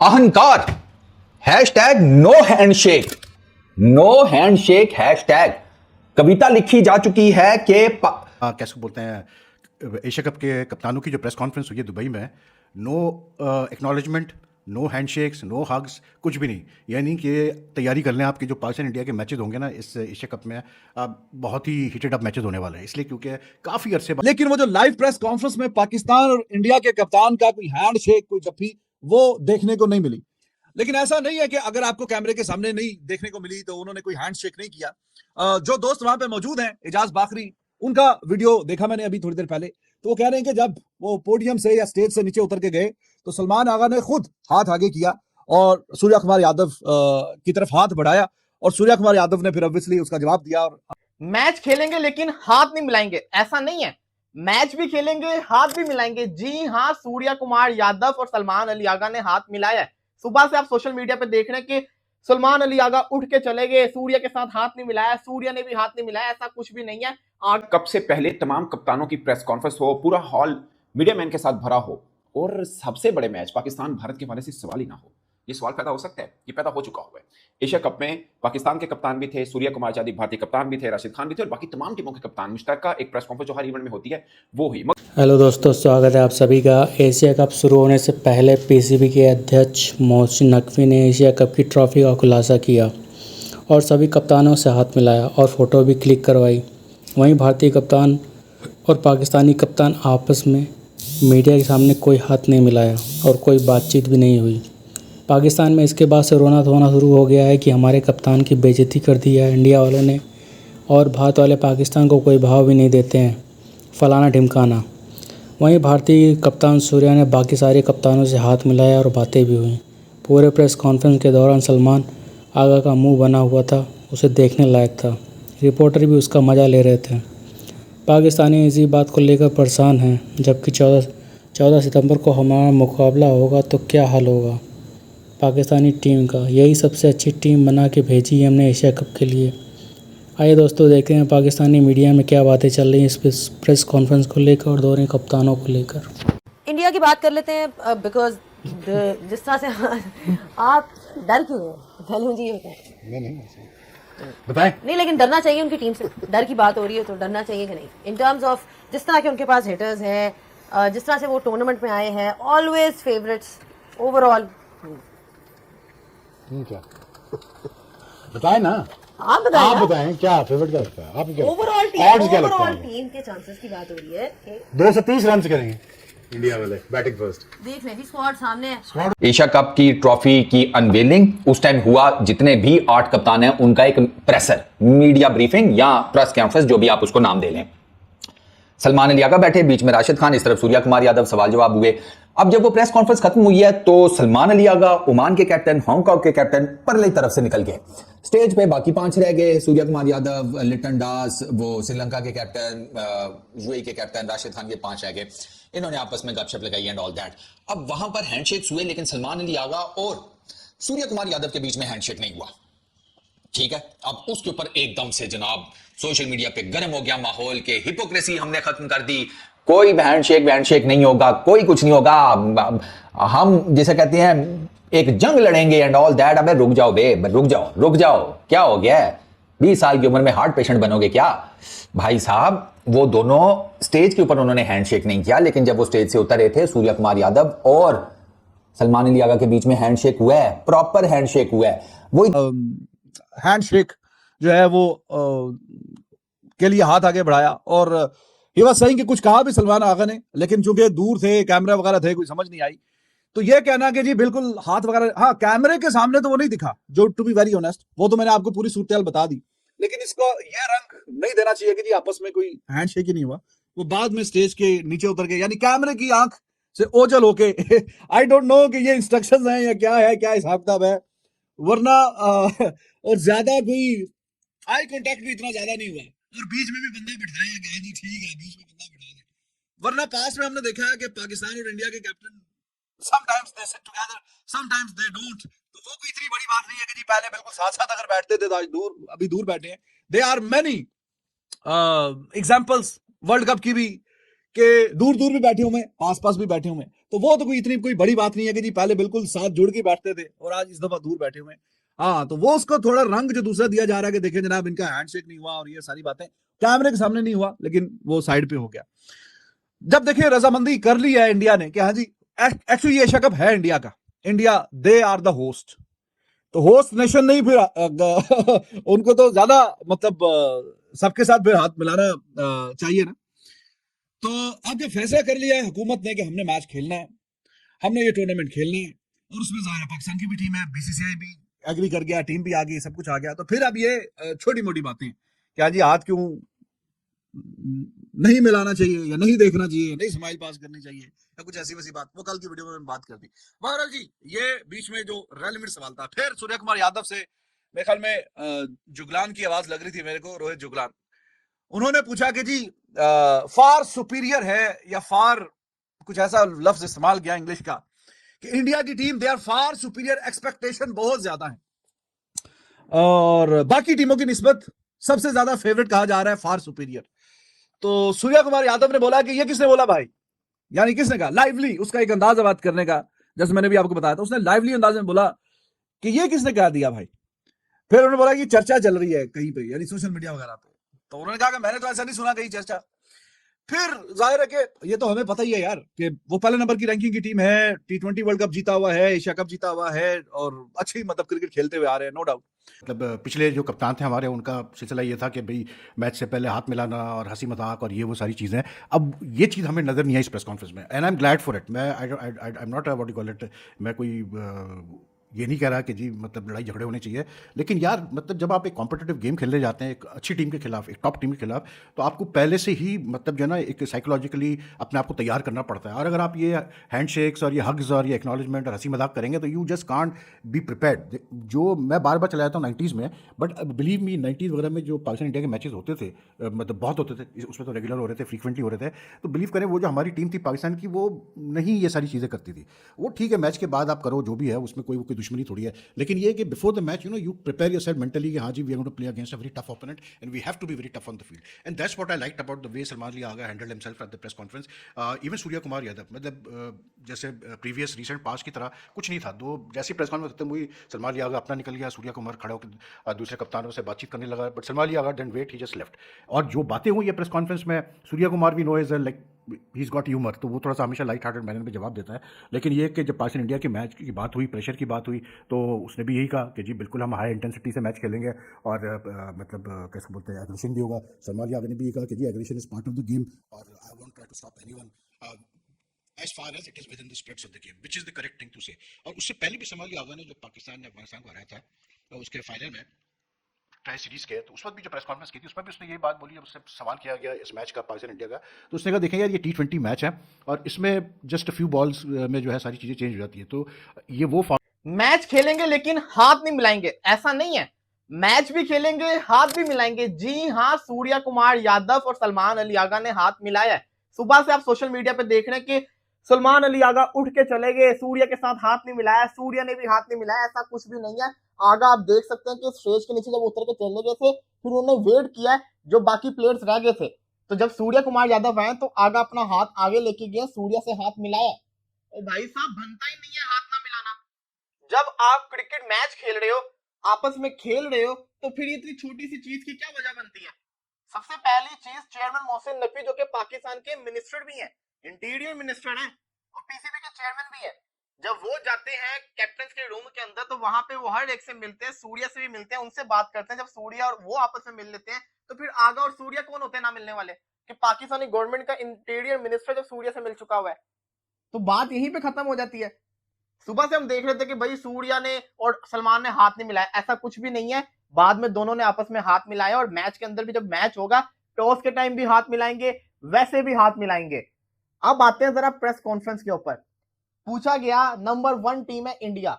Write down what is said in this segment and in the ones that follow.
अहंकार, hashtag no handshake, no handshake hashtag. कविता लिखी जा चुकी है कि कैसे बोलते हैं, एशिया कप के कप्तानों की जो प्रेस कॉन्फ्रेंस हुई है दुबई में, no acknowledgement, no handshakes, no hugs, कुछ भी नहीं। यानी कि तैयारी कर लें, आपके जो पाकिस्तान इंडिया के मैचेस होंगे ना इस एशिया कप में, बहुत ही हीटेड अप मैचेस होने वाले हैं, इसलिए क्योंकि काफ़ी अरसे बाद। लेकिन वो जो लाइव प्रेस कॉन्फ्रेंस में पाकिस्तान और इंडिया के कप्तान का कोई हैंडशेक, कोई जफ्फी, वो देखने को नहीं मिली। लेकिन ऐसा नहीं है कि अगर आपको कैमरे के सामने नहीं देखने को मिली तो उन्होंने कोई हैंडशेक नहीं किया। जो दोस्त वहां पे मौजूद हैं, एजाज बाकरी, उनका वीडियो देखा मैंने अभी थोड़ी देर पहले, तो वो कह रहे हैं कि जब वो पोडियम से या स्टेज से नीचे उतर के गए तो सलमान आगा ने खुद हाथ आगे किया और सूर्या कुमार यादव की तरफ हाथ बढ़ाया और सूर्या कुमार यादव ने फिर ऑब्वियसली उसका जवाब दिया। और मैच खेलेंगे लेकिन हाथ नहीं मिलाएंगे, ऐसा नहीं है। मैच भी खेलेंगे, हाथ भी मिलाएंगे। जी हाँ, सूर्या कुमार यादव और सलमान अली आगा ने हाथ मिलाया है। सुबह से आप सोशल मीडिया पे देख रहे हैं कि सलमान अली आगा उठ के चले गए, सूर्या के साथ हाथ नहीं मिलाया, सूर्या ने भी हाथ नहीं मिलाया, ऐसा कुछ भी नहीं है। कप से पहले तमाम कप्तानों की प्रेस कॉन्फ्रेंस हो, पूरा हॉल मीडिया मैन के साथ भरा हो और सबसे बड़े मैच पाकिस्तान भारत के हवाले से सवाल ही ना हो, ये सवाल पैदा हो सकता है। ये पैदा हो चुका हुआ है। एशिया कप में पाकिस्तान के कप्तान भी थे, सूर्या कुमार यादव भारतीय कप्तान भी थे, राशिद खान भी थे और बाकी तमाम टीमों के कप्तान। मुश्तरका एक प्रेस कॉन्फ्रेंस जो हर इवेंट में होती है वो हुई। हेलो दोस्तों, स्वागत है आप सभी का। एशिया कप शुरू होने से पहले पीसीबी के अध्यक्ष मोहसिन नकवी ने एशिया कप की ट्रॉफी का खुलासा किया और सभी कप्तानों से हाथ मिलाया और फ़ोटो भी क्लिक करवाई। वहीं भारतीय कप्तान और पाकिस्तानी कप्तान आपस में मीडिया के सामने कोई हाथ नहीं मिलाया और कोई बातचीत भी नहीं हुई। पाकिस्तान में इसके बाद से रोना धोना शुरू हो गया है कि हमारे कप्तान की बेइज्जती कर दी है इंडिया वालों ने और भारत वाले पाकिस्तान को कोई भाव भी नहीं देते हैं, फलाना ढिमकाना। वहीं भारतीय कप्तान सूर्या ने बाकी सारे कप्तानों से हाथ मिलाया और बातें भी हुई। पूरे प्रेस कॉन्फ्रेंस के दौरान सलमान आगा का मुंह बना हुआ था, उसे देखने लायक था। रिपोर्टर भी उसका मज़ा ले रहे थे। पाकिस्तानी इसी बात को लेकर परेशान हैं, जबकि 14 सितंबर को हमारा मुकाबला होगा तो क्या हाल होगा पाकिस्तानी टीम का। यही सबसे अच्छी टीम बना के भेजी है हमने एशिया कप के लिए। आइए दोस्तों, देखते हैं पाकिस्तानी मीडिया में क्या बातें चल रही हैं इस प्रेस कॉन्फ्रेंस को लेकर और दोनों कप्तानों को लेकर। इंडिया की बात कर लेते हैं, बिकॉज जिस तरह से आप डर क्यों हो? पहले मुझे ये बताएं। नहीं, लेकिन डरना चाहिए उनकी टीम से। डर की बात हो रही है तो डरना चाहिए कि नहीं? इन टर्म्स ऑफ जिस तरह के उनके पास हिटर्स हैं, जिस तरह से वो टूर्नामेंट में आए हैं, ऑलवेज फेवरेट्स ओवरऑल। क्या बताएं ना, आप बताएं क्या फेवरेट क्या लगता है आपको? ओवरऑल टीम के चांसेस की बात हो रही है कि 230 रन करेंगे इंडिया वाले बैटिंग फर्स्ट। देख लें जी, स्क्वाड सामने है। एशिया कप की ट्रॉफी की अनवेलिंग उस टाइम हुआ, जितने भी 8 कप्तान हैं उनका एक प्रेसर मीडिया ब्रीफिंग या प्रेस कॉन्फ्रेंस, जो भी आप उसको नाम दे लें। सलमान अली आगा बैठे, बीच में राशिद खान, इस तरफ सूर्या कुमार यादव, सवाल जवाब हुए। अब जब वो प्रेस कॉन्फ्रेंस खत्म हुई है तो सलमान अली आगा ओमान के कैप्टन, हांगकांग के कैप्टन परली तरफ से निकल गए। स्टेज पे बाकी 5 रह गए, सूर्या कुमार यादव, लिटन दास, वो श्रीलंका के कैप्टन, यूएई के कैप्टन, राशिद खान के 5 रह गए। इन्होंने आपस में गपशप लगाई एंड ऑल दैट। अब वहां पर हैंडशेक्स हुए, लेकिन सलमान अली आगा और सूर्या कुमार यादव के बीच में हैंडशेक नहीं हुआ। ठीक है, अब उसके ऊपर एकदम से जनाब सोशल मीडिया पे गर्म हो गया माहौल के हिपोक्रेसी हमने खत्म कर दी, कोई हैंडशेक नहीं होगा, कोई कुछ नहीं होगा, हम जिसे कहते हैं एक जंग लड़ेंगे एंड ऑल दैट। अबे रुक जाओ बे, रुक जाओ, क्या हो गया? 20 साल की उम्र में हार्ट पेशेंट बनोगे क्या? भाई साहब, वो दोनों स्टेज के ऊपर उन्होंने हैंडशेक नहीं किया, लेकिन जब वो स्टेज से उतरे थे सूर्या कुमार यादव और सलमान अली आगा के बीच में हैंडशेक हुआ है, प्रॉपर हैंडशेक हुआ है। वो हैंडशेक जो है वो के लिए हाथ आगे बढ़ाया और ही वाज सेइंग कि कुछ कहा भी सलमान आगा ने, लेकिन चूंकि दूर थे, कैमरा वगैरह थे, कोई समझ नहीं आई। तो ये कहना कि जी बिल्कुल हाथ वगैरह, हाँ कैमरे के सामने तो वो नहीं दिखा, जो टू बी वेरी ऑनेस्ट, वो तो मैंने आपको पूरी सूरत बता दी। लेकिन इसको ये रंग नहीं देना चाहिए कि जी आपस में कोई हैंडशेक ही नहीं हुआ। वो बाद में स्टेज के नीचे उतर के, यानी कैमरे की आंख से ओझल होके आई डोंट नो कि ये इंस्ट्रक्शंस हैं या क्या है, क्या हिसाब किताब है, वरना और ज्यादा कोई आई कांटेक्ट भी इतना ज्यादा नहीं हुआ और बीच में भी बंदा बिठाया गया जी, ठीक है बीच में बंदा बिठा दे। वरना पास में हमने देखा है कि पाकिस्तान और इंडिया के captain sometimes they sit together, sometimes they don't. तो वो कोई इतनी बड़ी बात नहीं है कि जी पहले बिल्कुल साथ साथ अगर बैठते थे तो आज अभी दूर बैठे हैं। They are many examples world cup की भी, कि दूर दूर भी बैठे हुए, पास पास भी बैठे हुए। तो वो तो कोई बड़ी बात नहीं है कि जी पहले बिल्कुल साथ जुड़ के बैठते थे और आज इस दफा दूर बैठे हुए हैं। हाँ, तो वो उसको थोड़ा रंग जो दूसरा दिया जा रहा है कि देखें जनाब इनका हैंडशेक नहीं हुआ और ये सारी बातें कैमरे के सामने नहीं हुआ, लेकिन वो साइड पे हो गया। जब देखिए रजामंदी कर ली है इंडिया ने कि हाँ जी एक्चुअली ये एशिया कप है इंडिया का, India they are the host, तो होस्ट नेशन नहीं फिर उनको तो ज्यादा मतलब सबके साथ फिर हाथ मिलाना चाहिए ना। तो अब जब फैसला कर लिया है हुकूमत ने कि हमने मैच खेलना है, हमने ये टूर्नामेंट खेलना है, और उसमें जाहिर है पाकिस्तान की भी टीम है, बीसीसीआई भी एग्री कर गया, टीम भी आ गई, सब कुछ आ गया, तो फिर अब ये छोटी मोटी बातें क्या जी हाथ क्यों नहीं मिलाना चाहिए या नहीं देखना चाहिए, नहीं स्माइल पास करनी चाहिए या कुछ ऐसी वैसी बात, वो कल की वीडियो में बात कर दी। बहरहाल जी ये बीच में जो रेलेवेंट सवाल था, फिर सूर्य कुमार यादव से मेरे ख्याल में जुगलान की आवाज लग रही थी मेरे को, रोहित जुगलान, उन्होंने पूछा कि जी फार सुपीरियर है या फार कुछ ऐसा लफ्ज इस्तेमाल किया इंग्लिश का कि इंडिया की team they are far superior, expectation बहुत ज्यादा है और बाकी टीमों की निस्बत सबसे ज्यादा फेवरेट कहा जा रहा है फार सुपीरियर। तो सूर्य कुमार यादव ने बोला कि ये किसने बोला भाई, यानी किसने कहा, लाइवली उसका एक अंदाज है बात करने का, जैसे मैंने भी आपको बताया था, उसने लाइवली अंदाज में बोला कि ये किसने कह दिया भाई। फिर उन्होंने बोला कि चर्चा चल रही है कहीं पे, यानी सोशल मीडिया वगैरह पे, तो उन्होंने कहा कि मैंने तो ऐसा नहीं सुना कहीं चर्चा। फिर जाहिर है कि ये तो हमें पता ही है यार कि वो पहले नंबर की रैंकिंग की टीम है, T20 वर्ल्ड कप जीता हुआ है, एशिया कप जीता हुआ है और अच्छी मतलब क्रिकेट खेलते हुए आ रहे हैं, नो डाउट। मतलब पिछले जो कप्तान थे हमारे, उनका सिलसिला ये था कि भाई मैच से पहले हाथ मिलाना और हंसी मजाक और ये वो सारी चीज़ें, अब ये चीज़ हमें नज़र नहीं आई इस प्रेस कॉन्फ्रेंस में, and I am glad for it. मैं I am not what you call it, मैं कोई ये नहीं कह रहा कि जी मतलब लड़ाई झगड़े होने चाहिए, लेकिन यार मतलब जब आप एक कॉम्पिटिटिव गेम खेलने जाते हैं एक अच्छी टीम के खिलाफ, एक टॉप टीम के खिलाफ, तो आपको पहले से ही मतलब जो है ना एक साइकोलॉजिकली अपने आप को तैयार करना पड़ता है। और अगर आप ये हैंडशेक्स और ये हग्स और ये एक्नॉलेजमेंट और हंसी मजाक करेंगे तो you just can't be prepared. जो मैं बार बार चला जाता हूँ 90s में, बट बिलीव मी 90s वगैरह में जो पाकिस्तान इंडिया के मैचेस होते थे मतलब बहुत होते थे, उसमें तो रेगुलर हो रहे थे, फ्रीक्वेंटली हो रहे थे, तो बिलीव करें वो जो हमारी टीम थी पाकिस्तान की, वो नहीं ये सारी चीज़ें करती थी। वो ठीक है मैच के बाद आप करो जो भी है, उसमें कोई दुश्मनी थोड़ी है, लेकिन ये कि before the match you prepare yourself mentally कि हाँ जी we are going to play against a very tough opponent and we have to be very tough on the field, and that's what I liked about the way Salman Ali Agha handled himself at the press conference. Even Suryakumar Yadav, मतलब जैसे previous recent पास की तरह कुछ नहीं था, दो जैसी press conference खत्म हुई सलमान अली आगा अपना निकल गया, सूर्य कुमार खड़ा होकर दूसरे कप्तानों से बातचीत करने लगा, but Salman Ali Aga didn't wait, he just left. और जो बातें हुई है प्रेस कॉन्फ्रेंस में, सूर्य कुमार भी know is like he is got humour, तो वो थोड़ा सा हमेशा लाइट हार्टेड मैनर में जवाब देता है, लेकिन ये कि जब पाकिस्तान इंडिया के मैच की बात हुई, प्रेशर की बात हुई, तो उसने भी यही कहा कि जी बिल्कुल हम हाई इंटेंसिटी से मैच खेलेंगे और मतलब कैसे बोलते हैं एग्रेशन भी होगा। सलमान अली आगा ने भी ये कहा कि जी aggression is part of the game और I won't try to stop anyone as far as it is within the spreads of the game, which is the correct thing to say। और उससे पहले भी सलमान अली आगा ने जब पाकिस्तान ने अफगानिस्तान को हराया था उसके फाइनल में टेस्ट सीरीज के, तो उस वक्त भी जो प्रेस कॉन्फ्रेंस की थी उसमें भी उसने यही बात बोली, जब उससे सवाल किया गया इस मैच का पाकिस्तान इंडिया का, तो उसने कहा देखें यार ये T20 मैच है और इसमें जस्ट फ्यू बॉल्स में जो है सारी चीज़ें चेंज हो जाती है, तो ये वो मैच खेलेंगे लेकिन हाथ नहीं मिलाएंगे, ऐसा नहीं है, मैच भी खेलेंगे हाथ भी मिलाएंगे। जी हाँ, सूर्य कुमार यादव और सलमान अली आगा ने हाथ मिलाया है। सुबह से आप सोशल मीडिया पे देख रहे हैं कि सलमान अली आगा उठ के चले गए, सूर्य के साथ हाथ नहीं मिलाया, सूर्य ने भी हाथ नहीं मिलाया, ऐसा कुछ भी नहीं है। आगा आप देख सकते हैं कि स्टेज के नीचे जब उतर के चलने गए थे फिर उन्होंने वेट किया जो बाकी प्लेयर्स रह गए थे, तो जब सूर्य कुमार यादव आए तो आगा अपना हाथ आगे लेके गया, सूर्य से हाथ मिलाया। और भाई साहब बनता ही नहीं है हाथ ना मिलाना। जब आप क्रिकेट मैच खेल रहे हो, आपस में खेल रहे हो, तो फिर इतनी छोटी सी चीज की क्या वजह बनती है? सबसे पहली चीज, चेयरमैन मोहसिन नकवी जो कि पाकिस्तान के मिनिस्टर भी हैं, इंटीरियर मिनिस्टर हैं और पीसीबी के चेयरमैन भी हैं, जब वो जाते हैं कैप्टन के रूम के अंदर तो वहां पे वो हर एक से मिलते हैं, सूर्य से भी मिलते हैं, उनसे बात करते हैं। जब सूर्य और वो आपस में मिल लेते हैं तो फिर आगा और सूर्य कौन होते हैं ना मिलने वाले, कि पाकिस्तानी गवर्नमेंट का इंटीरियर मिनिस्टर जब सूर्य से मिल चुका हुआ है तो बात यहीं पे खत्म हो जाती है। सुबह से हम देख रहे थे कि भाई सूर्या ने और सलमान ने हाथ नहीं मिलाया, ऐसा कुछ भी नहीं है। बाद में दोनों ने आपस में हाथ मिलाया और मैच के अंदर भी जब मैच होगा टॉस के टाइम भी हाथ मिलाएंगे, वैसे भी हाथ मिलाएंगे। अब आते हैं जरा प्रेस कॉन्फ्रेंस के ऊपर। पूछा गया नंबर 1 टीम है इंडिया,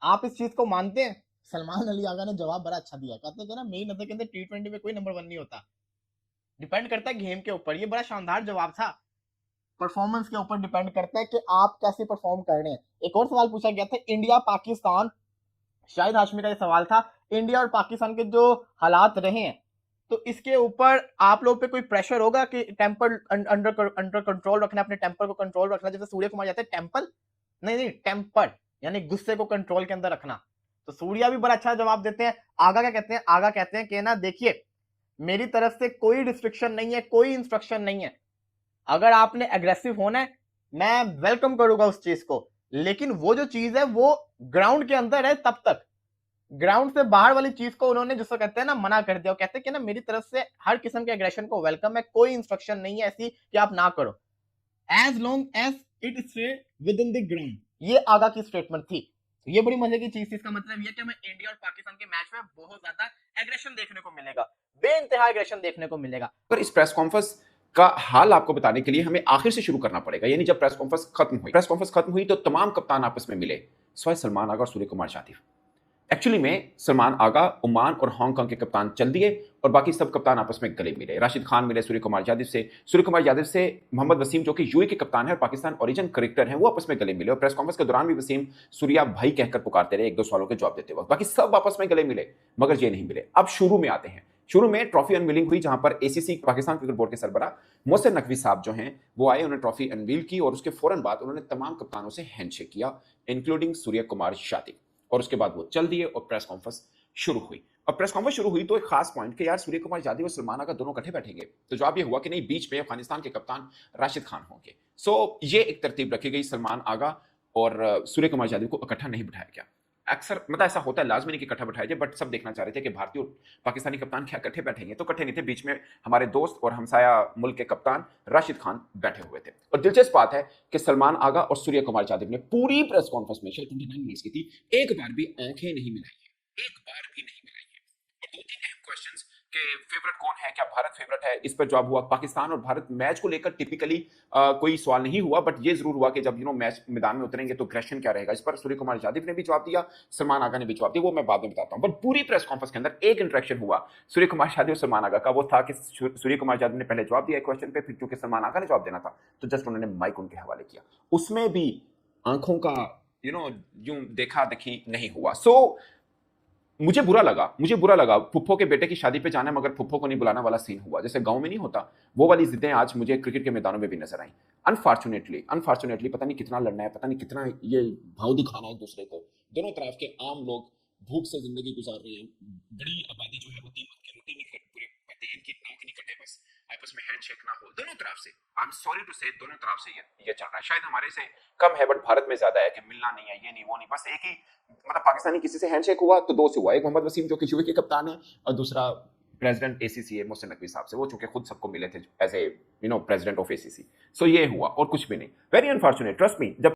आप इस चीज को मानते हैं? सलमान अली आगा ने जवाब बड़ा अच्छा दिया, कहते हैं ना मेन नजर के अंदर T20 में कोई नंबर 1 नहीं होता, डिपेंड करता है गेम के ऊपर। ये बड़ा शानदार जवाब था, परफॉर्मेंस के ऊपर डिपेंड करता है कि आप कैसे परफॉर्म कर रहे हैं। एक और सवाल पूछा गया था इंडिया पाकिस्तान, शाहिद हाशमी का ये सवाल था, इंडिया और पाकिस्तान के जो हालात रहे हैं तो इसके ऊपर आप लोग पे कोई प्रेशर होगा कि टेम्पर अंडर कंट्रोल रखना, अपने टेम्पर को कंट्रोल रखना, जैसे सूर्य कुमार जाते हैं टेम्पल, नहीं टेम्पर यानी गुस्से को कंट्रोल के अंदर रखना। तो सूर्या भी बड़ा अच्छा जवाब देते हैं। आगा क्या कहते हैं? आगा कहते हैं कि ना देखिए मेरी तरफ से कोई रिस्ट्रिक्शन नहीं है, कोई इंस्ट्रक्शन नहीं है, अगर आपने एग्रेसिव होना है मैं वेलकम करूंगा उस चीज को, लेकिन वो जो चीज है वो ग्राउंड के अंदर है, तब तक ग्राउंड से बाहर वाली चीज को उन्होंने जिसको कहते हैं ना मना कर दिया। कहते हैं कि ना मेरी तरफ से हर किस्म के एग्रेशन को वेलकम है, कोई इंस्ट्रक्शन नहीं है ऐसी कि आप ना करो, as long as it stay within the ground. ये आगा की स्टेटमेंट थी। तो ये बड़ी मजे की चीज थी। इसका मतलब ये कि हमें इंडिया और पाकिस्तान के मैच में बहुत ज्यादा एग्रेशन देखने को मिलेगा, बेइंतहा एग्रेशन देखने को मिलेगा। पर इस प्रेस कॉन्फ्रेंस का हाल आपको बताने के लिए हमें आखिर से शुरू करना पड़ेगा, यानी जब प्रेस कॉन्फ्रेंस खत्म हुई तो तमाम कप्तान आपस में मिले, सिवाय सलमान आगा और सूर्य कुमार यादव। एक्चुअली में सलमान आगा ओमान और हांगकांग के कप्तान चल दिए और बाकी सब कप्तान आपस में गले मिले। राशिद खान मिले सूर्य कुमार यादव से मोहम्मद वसीम जो कि यूएई के कप्तान है और पाकिस्तान ओरिजिन क्रिकेटर हैं, वो आपस में गले मिले और प्रेस कॉन्फ्रेंस के दौरान भी वसीम सूर्या भाई कहकर पुकारते रहे एक दो सवालों के जवाब देते वक्त। बाकी सब आपस में गले मिले मगर ये नहीं मिले। अब शुरू में आते हैं। शुरू में ट्रॉफी अनवीलिंग हुई जहां पर एसीसी पाकिस्तान क्रिकेट बोर्ड के सरबराह मोहसिन नकवी साहब जो हैं वो आए, उन्होंने ट्रॉफी अनवील की और उसके फौरन बाद उन्होंने तमाम कप्तानों से हैंडशेक किया इंक्लूडिंग सूर्य कुमार यादव, और उसके बाद वो चल दिए और प्रेस कॉन्फ्रेंस शुरू हुई। अब प्रेस कॉन्फ्रेंस शुरू हुई तो एक खास पॉइंट कि यार सूर्य कुमार यादव और सलमान आगा दोनों इकट्ठे बैठेंगे, तो जवाब ये हुआ कि नहीं, बीच में अफगानिस्तान के कप्तान राशिद खान होंगे। सो ये एक तरतीब रखी गई, सलमान आगा और सूर्य कुमार यादव को इकट्ठा नहीं बिठाया गया। अक्सर मतलब ऐसा होता है, लाजमी नहीं कि इकट्ठा बैठाया जाए, बट सब देखना चाह रहे थे कि भारतीय और पाकिस्तानी कप्तान क्या इकट्ठे बैठेंगे, तो इकट्ठे नहीं थे। बीच में हमारे दोस्त और हमसाया मुल्क के कप्तान राशिद खान बैठे हुए थे। और दिलचस्प बात है कि सलमान आगा और सूर्य कुमार यादव ने पूरी प्रेस कॉन्फ्रेंस में 29 मिनट्स की थी, एक बार भी आंखें नहीं मिलाई है, एक बार भी नहीं मिलाई है। और दो तीन अहम क्वेश्चंस कि फेवरेट कौन है, क्या भारत फेवरेट है, इस पर जवाब हुआ। पाकिस्तान और भारत मैच को लेकर टिपिकली कोई सवाल नहीं हुआ, बट ये जरूर हुआ कि जब मैच मैदान में उतरेंगे तो अग्रेशन क्या रहेगा, इस पर सूर्य कुमार यादव ने भी जवाब दिया, सलमान आगा ने भी जवाब दिया, वो मैं बाद में बताता हूं। बट पूरी प्रेस कॉन्फ्रेंस के अंदर एक इंटरेक्शन हुआ सूर्य कुमार यादव और सलमान आगा का, वो था कि सूर्य कुमार यादव ने पहले जवाब दिया क्वेश्चन पे, फिर चूंकि सलमान आगा ने जवाब देना था तो जस्ट उन्होंने माइक उनके हवाले किया। उसमें भी आंखों का यूं देखा देखी नहीं हुआ। सो मुझे बुरा लगा। फुफ्फो के बेटे की शादी पे जाना मगर फुफ्फो को नहीं बुलाना वाला सीन हुआ, जैसे गांव में नहीं होता, वो वाली जिद्दें आज मुझे क्रिकेट के मैदानों में भी नजर आई। अनफॉर्चुनेटली पता नहीं कितना लड़ना है, पता नहीं कितना ये भाव दिखाना है एक दूसरे को। दोनों तरफ के आम लोग भूख से जिंदगी गुजार रहे हैं, बड़ी आबादी जो है वो 3 वक्त की रोटी नहीं खाती, पूरे तेल की नाक नहीं कटे, बस आपस में हैंडशेक ना हो। दोनों तरफ से, आई एम सॉरी टू से, दोनों तरफ से ये चल रहा है। शायद हमारे से कम है बट भारत में ज्यादा है कि मिलना नहीं है, ये नहीं वो नहीं, बस एक ही मतलब पाकिस्तानी किसी से हैंडशेक हुआ तो 2 से हुआ, एक मोहम्मद वसीम जो कि यूएई के कप्तान है और दूसरा प्रेसिडेंट एसीसी है मोहसिन नकवी साहब से, वो चूंकि खुद सबको मिले थे as a president of ACC. So ये हुआ और कुछ भी नहीं। Very unfortunate, trust me. जब